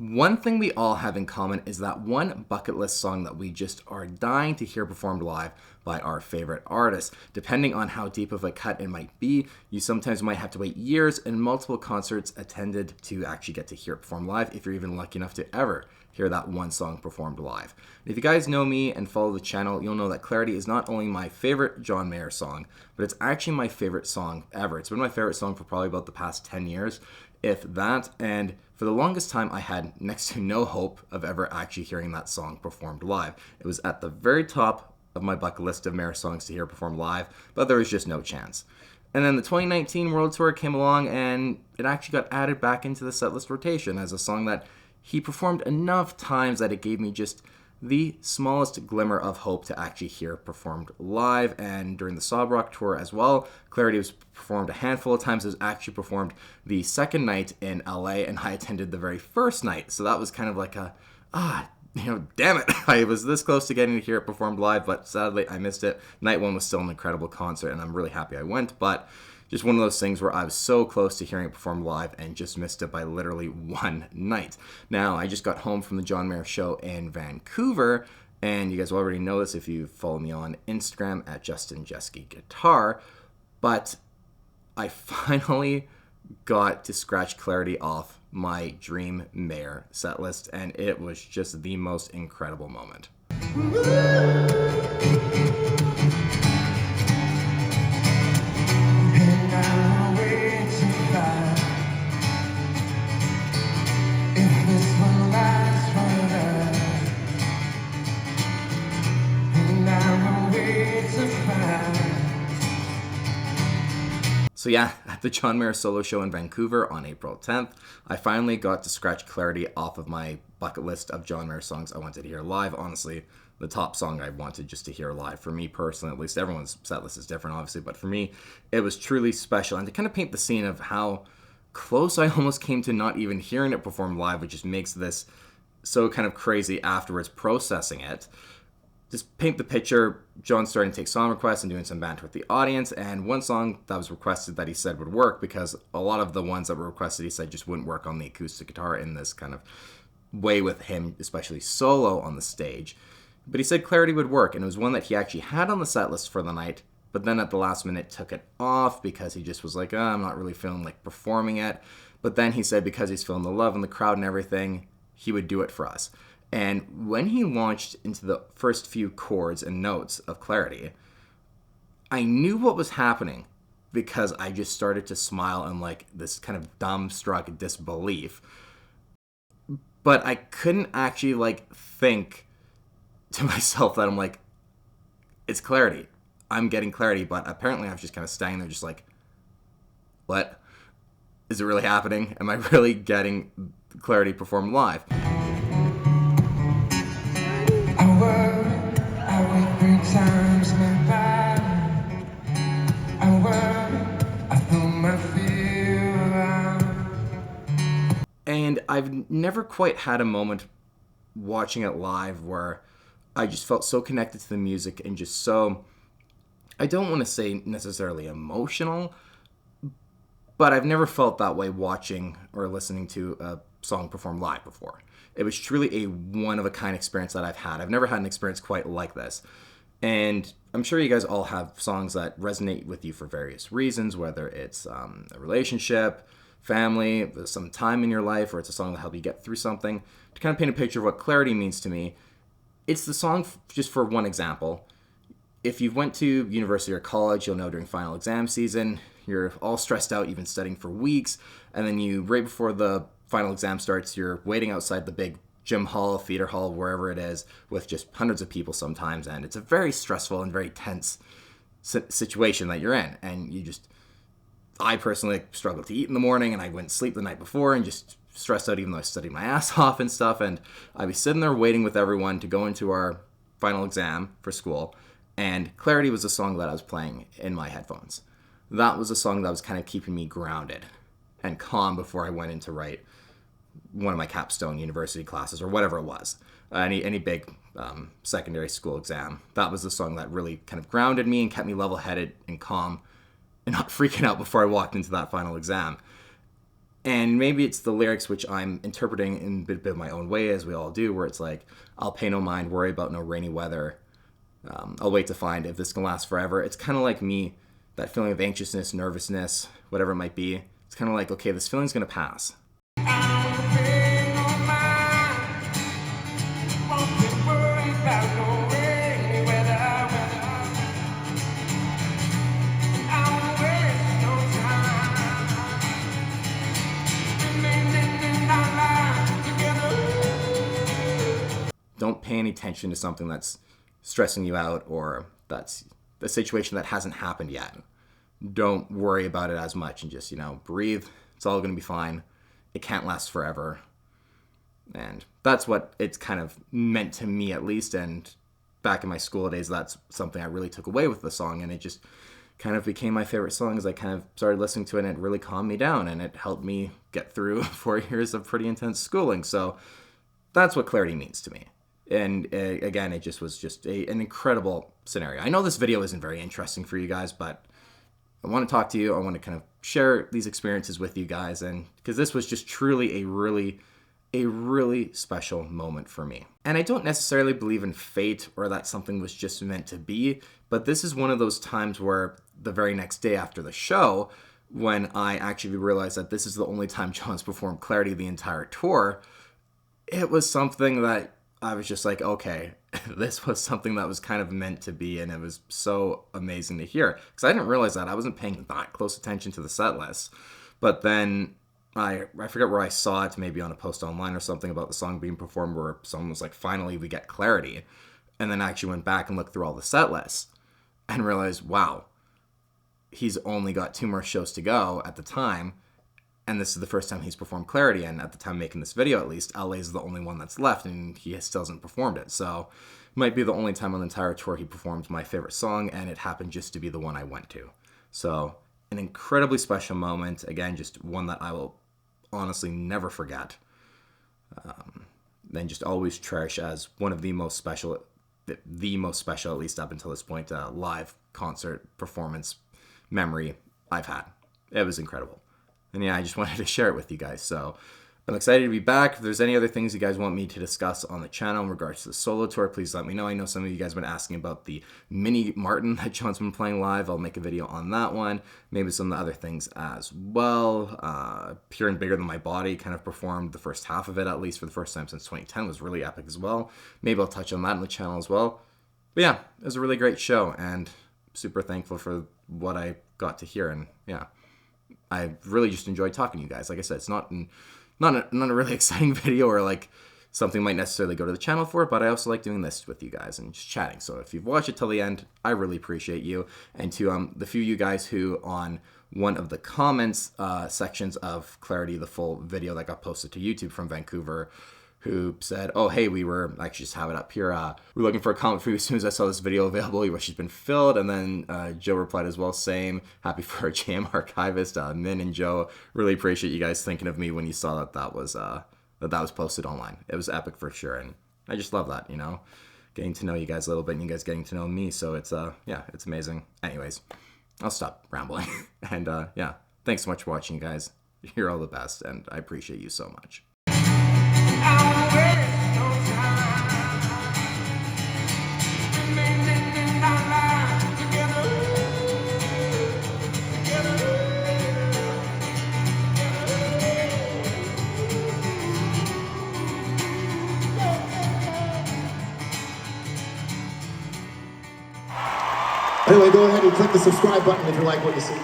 One thing we all have in common is that one bucket list song that we just are dying to hear performed live by our favorite artist. Depending on how deep of a cut it might be, you sometimes might have to wait years and multiple concerts attended to actually get to hear it performed live, if you're even lucky enough to ever hear that one song performed live. If you guys know me and follow the channel, you'll know that Clarity is not only my favorite John Mayer song, but it's actually my favorite song ever. It's been my favorite song for probably about the past 10 years, if that, and for the longest time I had next to no hope of ever actually hearing that song performed live. It was at the very top of my bucket list of Mayer songs to hear performed live, but there was just no chance. And then the 2019 World Tour came along and it actually got added back into the setlist rotation as a song that he performed enough times that it gave me just the smallest glimmer of hope to actually hear performed live. And during the Sob Rock tour as well, Clarity was performed a handful of times. It was actually performed the second night in LA, and I attended the very first night. So that was kind of like damn it. I was this close to getting to hear it performed live, but sadly I missed it. Night one was still an incredible concert, and I'm really happy I went, but just one of those things where I was so close to hearing it performed live and just missed it by literally one night. Now, I just got home from the John Mayer show in Vancouver, and you guys already know this if you follow me on Instagram at Justin Jeske Guitar, but I finally got to scratch Clarity off my dream Mayer setlist, and it was just the most incredible moment. So yeah, at the John Mayer solo show in Vancouver on April 10th, I finally got to scratch Clarity off of my bucket list of John Mayer songs I wanted to hear live. Honestly, the top song I wanted just to hear live. For me personally, at least, everyone's set list is different, obviously, but for me, it was truly special. And to kind of paint the scene of how close I almost came to not even hearing it performed live, which just makes this so kind of crazy afterwards processing it. Just paint the picture, John's starting to take song requests and doing some banter with the audience, and one song that was requested that he said would work, because a lot of the ones that were requested he said just wouldn't work on the acoustic guitar in this kind of way with him, especially solo on the stage. But he said Clarity would work, and it was one that he actually had on the set list for the night, but then at the last minute took it off because he just was like, I'm not really feeling like performing it. But then he said because he's feeling the love in the crowd and everything, he would do it for us. And when he launched into the first few chords and notes of Clarity, I knew what was happening because I just started to smile in like this kind of dumbstruck disbelief. But I couldn't actually like think to myself that I'm like, it's Clarity. I'm getting Clarity. But apparently I was just kind of standing there just like, what? Is it really happening? Am I really getting Clarity performed live? And I've never quite had a moment watching it live where I just felt so connected to the music and just so, I don't want to say necessarily emotional, but I've never felt that way watching or listening to a song performed live before. It was truly a one-of-a-kind experience that I've had. I've never had an experience quite like this. And I'm sure you guys all have songs that resonate with you for various reasons, whether it's a relationship, family, some time in your life, or it's a song that helped you get through something. To kind of paint a picture of what Clarity means to me, it's the song, just for one example, if you've went to university or college, you'll know during final exam season, you're all stressed out, you've been studying for weeks, and then right before the final exam starts, you're waiting outside the big gym hall, theater hall, wherever it is, with just hundreds of people sometimes, and it's a very stressful and very tense situation that you're in, and I personally struggle to eat in the morning, and I wouldn't sleep the night before, and just stressed out even though I studied my ass off and stuff, and I'd be sitting there waiting with everyone to go into our final exam for school, and Clarity was a song that I was playing in my headphones. That was a song that was kind of keeping me grounded and calm before I went in to write one of my capstone university classes or whatever it was, any big secondary school exam. That was the song that really kind of grounded me and kept me level-headed and calm and not freaking out before I walked into that final exam. And maybe it's the lyrics which I'm interpreting in a bit of my own way, as we all do, where it's like, I'll pay no mind, worry about no rainy weather. I'll wait to find if this can last forever. It's kind of like me, that feeling of anxiousness, nervousness, whatever it might be. It's kind of like, okay, this feeling's going to pass. Don't pay any attention to something that's stressing you out or that's a situation that hasn't happened yet. Don't worry about it as much and just, breathe. It's all going to be fine. It can't last forever. And that's what it's kind of meant to me, at least. And back in my school days, that's something I really took away with the song. And it just kind of became my favorite song as I kind of started listening to it, and it really calmed me down and it helped me get through 4 years of pretty intense schooling. So that's what Clarity means to me. And again, it just was just an incredible scenario. I know this video isn't very interesting for you guys, but I want to talk to you. I want to kind of share these experiences with you guys, and because this was just truly a really special moment for me. And I don't necessarily believe in fate or that something was just meant to be, but this is one of those times where the very next day after the show, when I actually realized that this is the only time John's performed Clarity the entire tour, it was something that I was just like, okay, this was something that was kind of meant to be, and it was so amazing to hear. Because I didn't realize that. I wasn't paying that close attention to the set list. But then I forget where I saw it, maybe on a post online or something about the song being performed where someone was like, finally we get Clarity. And then I actually went back and looked through all the set lists and realized, wow, he's only got 2 more shows to go at the time. And this is the first time he's performed Clarity, and at the time making this video, at least, LA is the only one that's left, and he still hasn't performed it. So it might be the only time on the entire tour he performed my favorite song, and it happened just to be the one I went to. So an incredibly special moment. Again, just one that I will honestly never forget. And just always cherish as one of the most special, at least up until this point, live concert performance memory I've had. It was incredible. And yeah, I just wanted to share it with you guys. So I'm excited to be back. If there's any other things you guys want me to discuss on the channel in regards to the solo tour, please let me know. I know some of you guys have been asking about the mini Martin that John's been playing live. I'll make a video on that one. Maybe some of the other things as well. Pure and Bigger Than My Body kind of performed the first half of it, at least for the first time since 2010. It was really epic as well. Maybe I'll touch on that on the channel as well. But yeah, it was a really great show, and super thankful for what I got to hear. And yeah, I really just enjoyed talking to you guys. Like I said, it's not a really exciting video or like something might necessarily go to the channel for, but I also like doing this with you guys and just chatting. So if you've watched it till the end, I really appreciate you. And to the few of you guys who on one of the comments sections of Clarity, the full video that got posted to YouTube from Vancouver, who said, oh, hey, we were, I actually just have it up here, we're looking for a comment for you as soon as I saw this video available. You wish it's been filled. And then Joe replied as well, same, happy for our JM archivist, Min and Joe. Really appreciate you guys thinking of me when you saw that that was posted online. It was epic for sure. And I just love that, getting to know you guys a little bit and you guys getting to know me. So it's, yeah, it's amazing. Anyways, I'll stop rambling. And yeah, thanks so much for watching, you guys. You're all the best, and I appreciate you so much. Anyway, go ahead and click the subscribe button if you like what you see.